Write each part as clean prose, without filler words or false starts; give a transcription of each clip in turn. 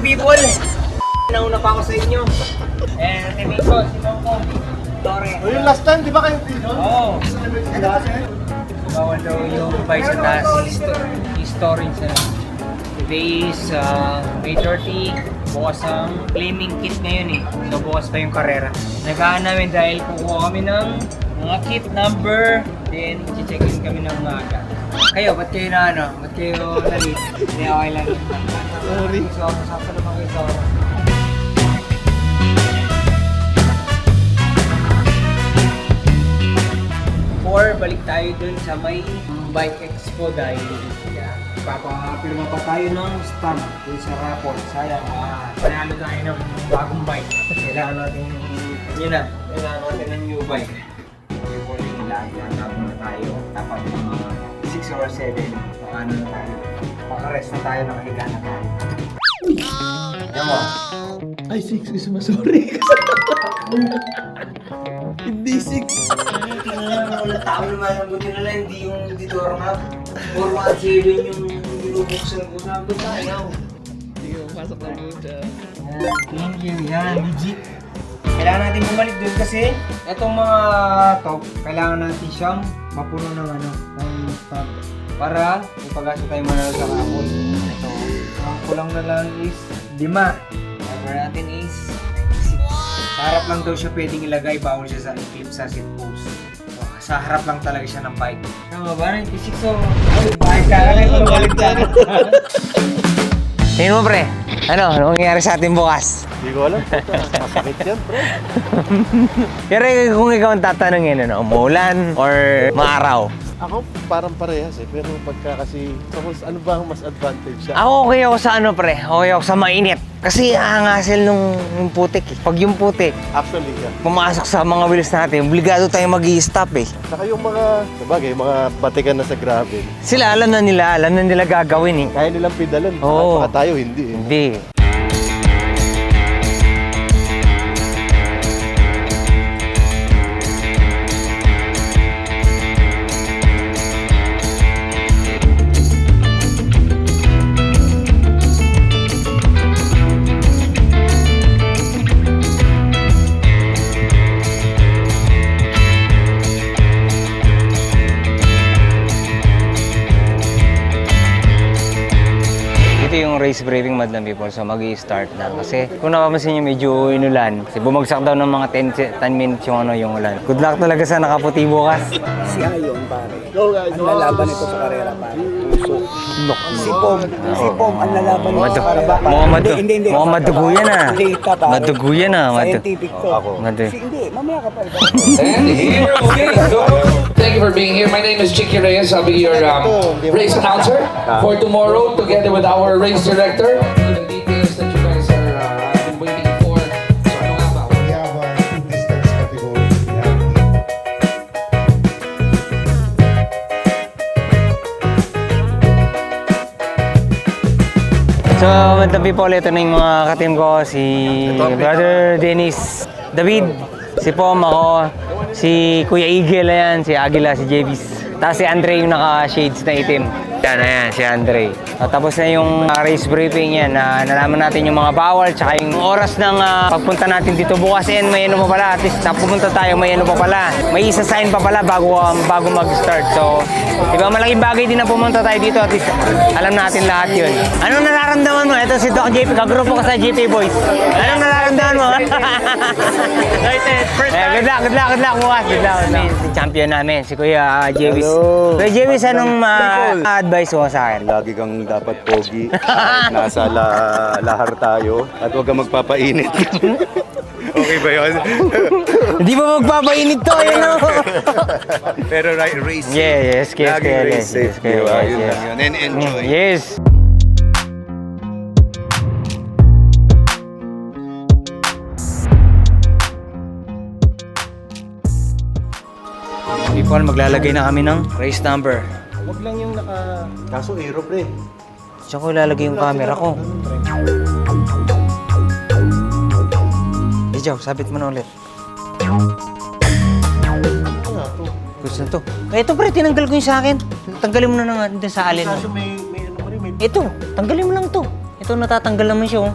people! Nauna pa ako sa inyo. Teammate ko, si Mongkong. Tore. O yung last time, di ba kayo dito? Oo. Bawal daw yung bike sa taas. Storage na. Today is May 30. Bukas ang claiming kit ngayon eh. So bukas pa yung karera. Nagahan namin dahil kukuha kami ng mga kit number. Then, check-in kami ng maaga. Kayo, ba't kayo na ano? Ba't kayo nalit? Hindi, okay lang. Sorry. So, masasa naman kayo sa oras. Or, balik tayo dun sa may Bike Expo dahil papapirma pa tayo ng stamp dun sa rapport. Sayang, panalo tayo ng bagong bike. Kailangan natin, yun na, kailangan natin ng new bike. Tapos na tayo, dapat mga 6 or 7, ano na tayo, makarest na tayo, nakahiga na tayo. Yan mo. Ay, 6 is sorry. Hindi 6. Walang tao naman ang buti na lang, hindi yung editor na 417 yung nilubuksan ko. Sabi tayo. Hindi ko pasok na dito. Thank you, yan, legit. Kailangan natin bumalik dun kasi itong mga to, kailangan natin siyang mapuno ng ano, ng stock para ipag-asa tayo manalo sa rapol. Ito, ang kulang na lang is 5. Number natin is 96. Sa harap lang daw siya pwedeng ilagay, bawal siya sa clip sa seat post. So, sa harap lang talaga siya ng bike. Tama ba? 96 so, bike ka lang. Balik ka. Tingin mo pre, anong nangyayari sa atin bukas? Hindi ko alam. Masakit yan, bro. Pero kung ikaw ang tatanungin, umuulan or maaraw? Ako parang parehas eh. Pero pagka kasi, suppose ano ba ang mas advantage siya? Ako okay ako sa ano pre, okay ako sa mainit. Kasi aangasil nung putik eh. Pag yung putik, Actually, yeah. pumasok sa mga wheels natin, obligado tayong mag-i-stop eh. Saka yung mga, sabagay, mga batikan na sa gravel, Sila alam na nila gagawin eh. kaya nilang pedalan. Oo. Baka tayo hindi eh. Hindi. Ito yung race briefing, madam people, so mag-i-start na. Kasi kung napapansin nyo, medyo inulan. Kasi bumagsak daw ng mga 10 minutes yung yun. Good luck talaga sa nakaputi bukas. Si Ayon, pare. Go guys! Ang lalaban nito sa karera, pare. Puso. Si Pom, ang lalaban nito sa Madu- karera, pare. Mukhang mukhang madugo yan ah. Data, pare. Madugo yan ah. Scientific to. Hindi, mamaya ka pa. And here, okay, so thank you for being here. My name is Chicky Reyes. I'll be your race announcer for tomorrow, together with our race director. The details that you guys are been waiting for. So ano nga ba? We have two distance category. We have So, madam people, ito na yung mga ka-team ko. Si Brother Dennis, David, si Pom, ako, si Kuya Eagle, ayan, si Agila, si Javis. Tapos si Andre yung naka-shades na itim. Yan, ayan, si Andre. Tapos na yung race briefing yan, nalaman natin yung mga bawal, tsaka yung oras ng pagpunta natin dito bukas. Yan, may ano pa pala, at least pumunta tayo, may ano pa pala. May isa-sign pa pala bago mag-start. So, di ba malaking bagay din na pumunta tayo dito, at least alam natin lahat yun. Anong nararamdaman mo? Ito si Doc JP, kagrupo ka sa JP Boys. Anong nararamdaman mo? First time. Good luck bukas. Good luck. Si champion namin, si Kuya Javis. Kuya Javis, anong advice mo sa akin? Lagi kang dapat pogi, nasa lahar tayo, at huwag kang magpapainit. Okay ba yun? Hindi ba magpapainit to? Yan o. Pero race. Yes, Lagi race safe, di ba? Yun lang yun. And enjoy. Yes. People, maglalagay na kami ng race number. Huwag lang yung kaso aero, pre. Diyan ko ilalagay yung camera ko. Dijaw, sabit mo na ulit. Gusto na to. Ito pre, tinanggal ko yung sa akin. Tanggalin mo na nga din sa alin mo. Kaso may ano pa rin, may Ito, tanggalin mo lang to. Ito natatanggal naman siya oh.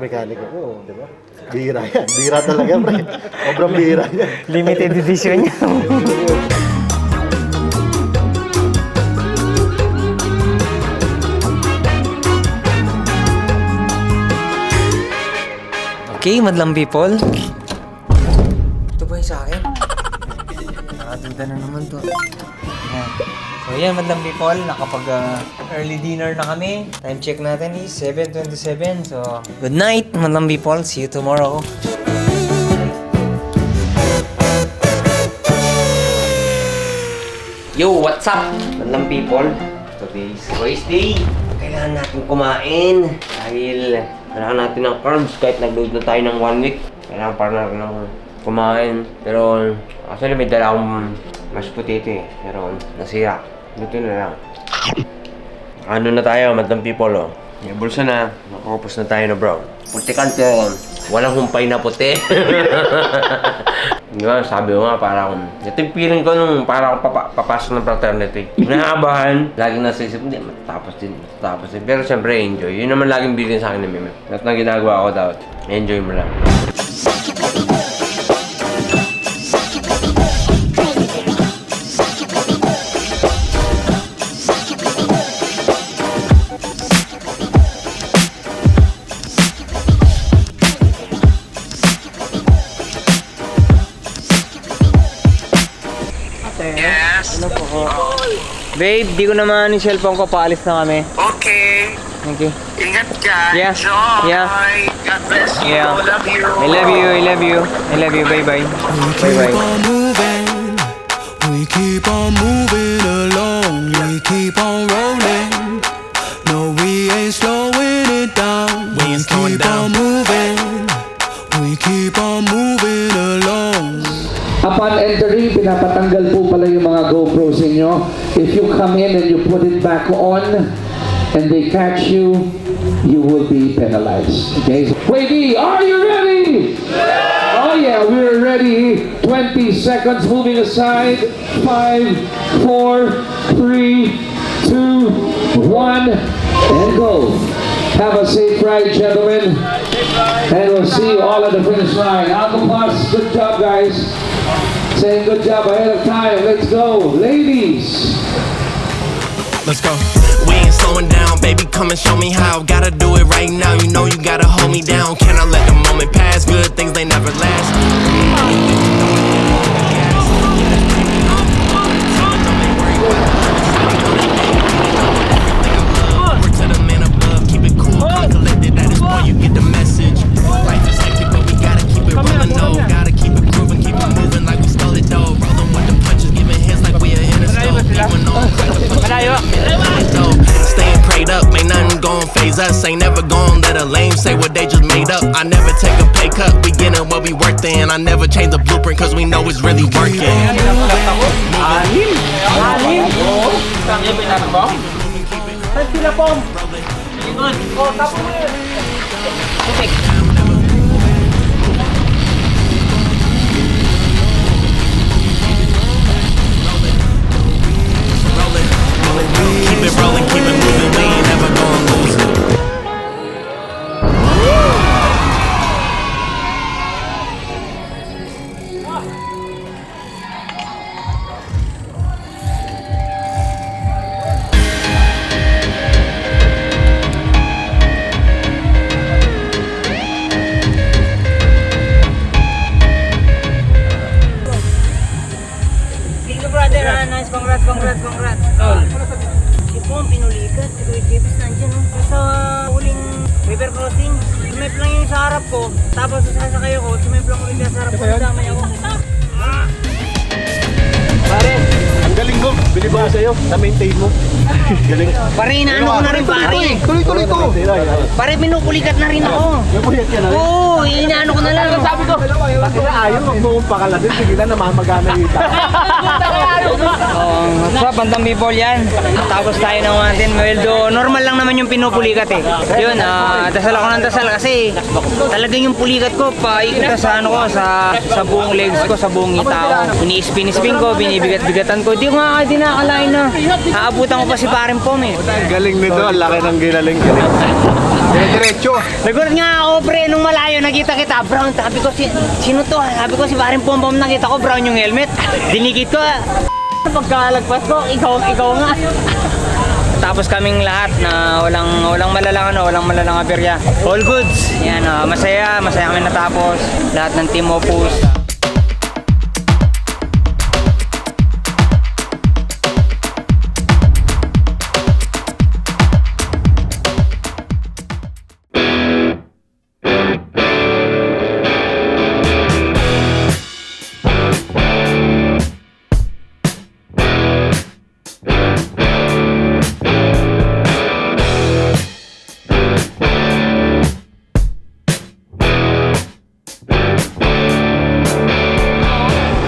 mekaniko ko, di ba? Bihira yan. Bihira talaga, pre. Sobrang bihira yan. Limited edition niya. Okay, madlang people. Ito ba yung sa akin? Nakatuda na naman to. Ayan. So yan, madlang people. Nakapag early dinner na kami. Time check natin is 7:27. So, good night, madlang people. See you tomorrow. Yo, what's up? Madlang people. Today's Wednesday. Kailangan natin kumain. Dahil kailangan natin ng carbs kahit nag-load na tayo ng 1 week. Kailangan para natin ng kumain. Pero actually may dala akong mashed potato eh. Pero nasira. Dito na lang. Ano na tayo, madlang people oh. May bulsa na. Nakakapos na tayo na bro. Putikan pero walang humpay na puti. Diba, sabi ko nga parang ito yung feeling ko nung parang papasok ng fraternity. Naabahan, laging nasa isip, hindi, matatapos din. Pero siyempre, enjoy. Yun naman laging bilhin sa akin ni Meme. Lahat na ginagawa ko dapat, enjoy mo lang. Babe, di ko naman yung cellphone ko, paalis na kami. Okay. Thank you. Ingat ka. Yeah. Enjoy. Yeah. God bless you. Yeah. Love you. I love you, I love you. I love you, bye-bye. Bye-bye. We keep on moving along, we keep on rolling. No, we ain't slowing it down. We keep on moving, we keep on moving along. Upon entering, pinapatanggal po pala yung mga GoPros inyo. If you come in and you put it back on, and they catch you, you will be penalized. Okay? Wavy, are you ready? Oh yeah, we're ready. 20 seconds moving aside. 5, 4, 3, 2, 1, and go. Have a safe ride, gentlemen. And we'll see you all at the finish line. Alco Plus, good job, guys. Saying good job ahead of time. Let's go. Ladies. Let's go. We ain't slowing down, baby, come and show me how. Gotta do it right now, you know you gotta hold me down. Can I let the moment pass? Good things, they never last. Work to the man above, keep it cool, calm, collected, that is why you get the message. Life is hectic, but we gotta keep it rolling, no. Gotta keep it grooving, keep it moving like we stole it, though. Rolling with the punches, giving hands like we are in a stove. Even though I'm staying prayed up, ain't nothing gon' phase us. Ain't never gon' let a lame say what they just made up. I never take a pay cut, we getting what we worth in. I never change the blueprint cause we know it's really working. Keep it rolling, keep it moving, we ain't never gonna lose it. Thank you, brother. Nice. Congrats. Si Pom, pinulikat. Si Kuya Jevis nandiyan. Sa huling river crossing, sumip lang yung sa harap ko. Tapos sasakay ako, sumip lang ulit sa harap ko. Damay ako. Pare, ang galing mo. Bilib ako sa'yo. Na-maintain mo. Galing. Pare, inaano ko na rin, pare. Tuloy ko. Pare, pinukulikat na rin ako. May puyat ka na rin. Oo, inaano ko na lang. Sabi ko, bakit na ayaw, wag mo kong pakalasin. Sige na, namamagana yung tao. What's up, bandang people yan. Tapos tayo ng natin. Well, normal lang naman yung pinupulikat eh. Yun, dasal ako ng dasal kasi talagang yung pulikat ko, paikot sa ano ko, sa buong legs ko, sa buong ngita ko. Ini-spin ko, binibigat-bigatan ko. Di ko nga di nakakalain na. Naabutan ko pa si paring Pom eh. Ang galing nito, ang laki ng ginaling. Diretso. Nagulat nga ako pre, nung malayo nakita kita, brown. Sabi ko, sino to? Sabi ko si paring Pom Pom, nakita ko brown yung helmet. Dinikit ko. Pagkalagpas ko, ikaw nga. Tapos kaming lahat na walang malalang aberya. All goods. Yan, masaya kami natapos. Lahat ng Team Opus.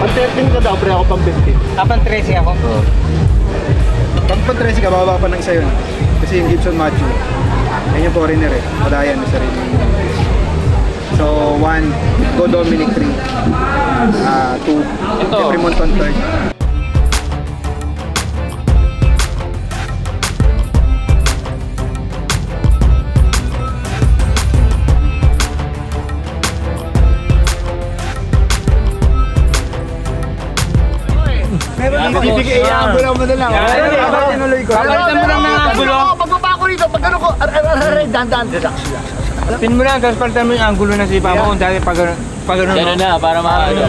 Pag-13 ka daw, pre, ako pang 15. Kapan 13 ako. Pag pag-13 ka, bababa pa ng isa yun. Kasi yung Gibson Machu, yan yung foreigner eh. Padayan na sarili. So, 1, Go Dominic 3. 2, Jeffrey Monton 3rd. Ibigay ang gulo mo na lang. Tinuloy ko. Papalitan mo lang ng angulo. Pagbaba ko rito, pag ano ko, dandan, relax. Pin mo lang, tapos palitan mo yung angulo na sipa mo. Kung dati pag Ganun na, para maano.